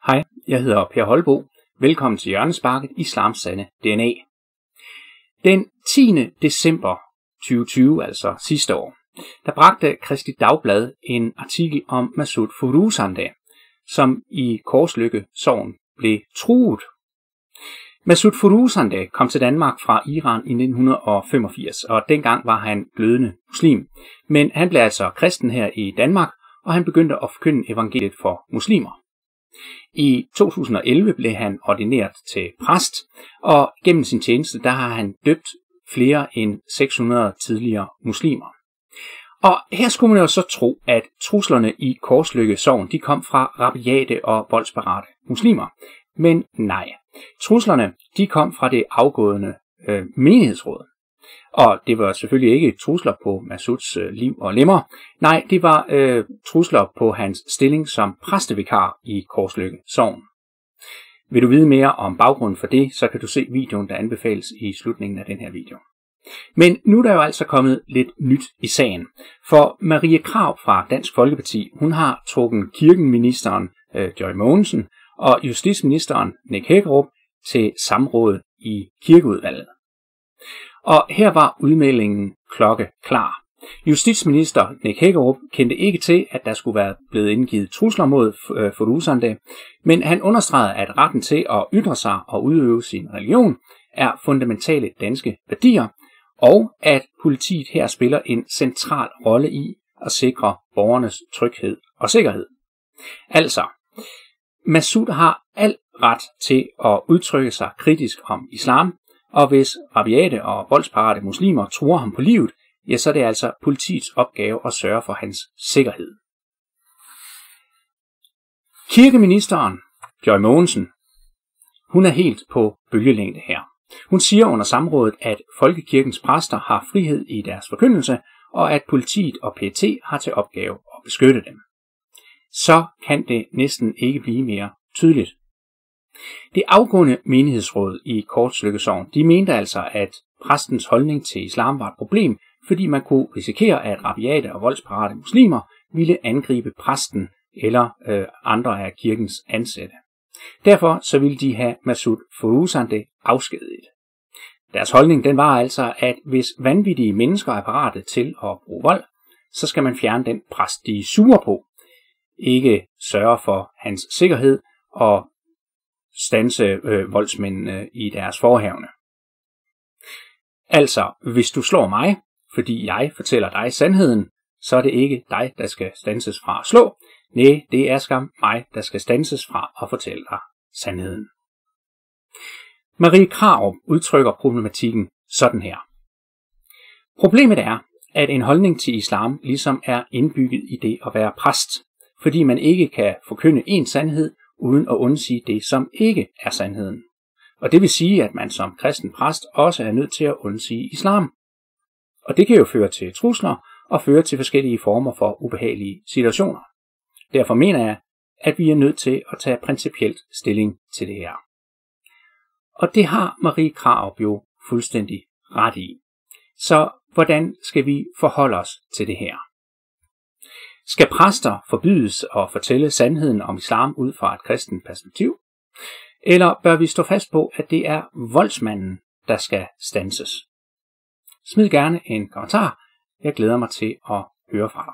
Hej, jeg hedder Per Holbo. Velkommen til Hjørnesparket, Islams sande DNA. Den 10. december 2020, altså sidste år, der bragte Kristi Dagblad en artikel om Massoud Firuzandeh, som i Korslykke Sogn blev truet. Massoud Firuzandeh kom til Danmark fra Iran i 1985, og dengang var han glødende muslim. Men han blev altså kristen her i Danmark, og han begyndte at forkynde evangeliet for muslimer. I 2011 blev han ordineret til præst, og gennem sin tjeneste der har han døbt flere end 600 tidligere muslimer. Og her skulle man jo så tro, at truslerne i Korslykke Sogn de kom fra rabiate og voldsparate muslimer. Men nej, truslerne de kom fra det afgående menighedsråd. Og det var selvfølgelig ikke trusler på Massouds liv og lemmer. Nej, det var trusler på hans stilling som præstevikar i Korslykke Sogn. Vil du vide mere om baggrunden for det, så kan du se videoen, der anbefales i slutningen af den her video. Men nu er der jo altså kommet lidt nyt i sagen. For Marie Krarup fra Dansk Folkeparti, hun har trukket kirkeministeren Joy Mogensen og justitsministeren Nick Hækkerup til samråd i kirkeudvalget. Og her var udmeldingen klokkeklar. Justitsminister Nick Hækkerup kendte ikke til, at der skulle være blevet indgivet trusler mod Firuzandeh, men han understregede, at retten til at ytre sig og udøve sin religion er fundamentale danske værdier, og at politiet her spiller en central rolle i at sikre borgernes tryghed og sikkerhed. Altså, Massoud har al ret til at udtrykke sig kritisk om islam, og hvis rabiate og voldsparate muslimer truer ham på livet, ja, så er det altså politiets opgave at sørge for hans sikkerhed. Kirkeministeren, Joy Mogensen, hun er helt på bølgelængde her. Hun siger under samrådet, at folkekirkens præster har frihed i deres forkyndelse, og at politiet og PET har til opgave at beskytte dem. Så kan det næsten ikke blive mere tydeligt. Det afgående menighedsråd i Korslykke Sogn, de mente altså, at præstens holdning til islam var et problem, fordi man kunne risikere, at rabiate og voldsparate muslimer ville angribe præsten eller andre af kirkens ansatte. Derfor så ville de have Massoud Firuzandeh afskediget. Deres holdning den var altså, at hvis vanvittige mennesker er parate til at bruge vold, så skal man fjerne den præst, de er sure på, ikke sørge for hans sikkerhed og standse voldsmændene i deres forhavne. Altså, hvis du slår mig, fordi jeg fortæller dig sandheden, så er det ikke dig, der skal standses fra at slå. Nej, det er skam mig, der skal standses fra at fortælle dig sandheden. Marie Krarup udtrykker problematikken sådan her. Problemet er, at en holdning til islam ligesom er indbygget i det at være præst, fordi man ikke kan forkynde en sandhed, uden at undsige det, som ikke er sandheden. Og det vil sige, at man som kristen præst også er nødt til at undsige islam. Og det kan jo føre til trusler og føre til forskellige former for ubehagelige situationer. Derfor mener jeg, at vi er nødt til at tage principielt stilling til det her. Og det har Marie Krarup jo fuldstændig ret i. Så hvordan skal vi forholde os til det her? Skal præster forbydes at fortælle sandheden om islam ud fra et kristent perspektiv? Eller bør vi stå fast på, at det er voldsmanden, der skal standses? Smid gerne en kommentar. Jeg glæder mig til at høre fra dig.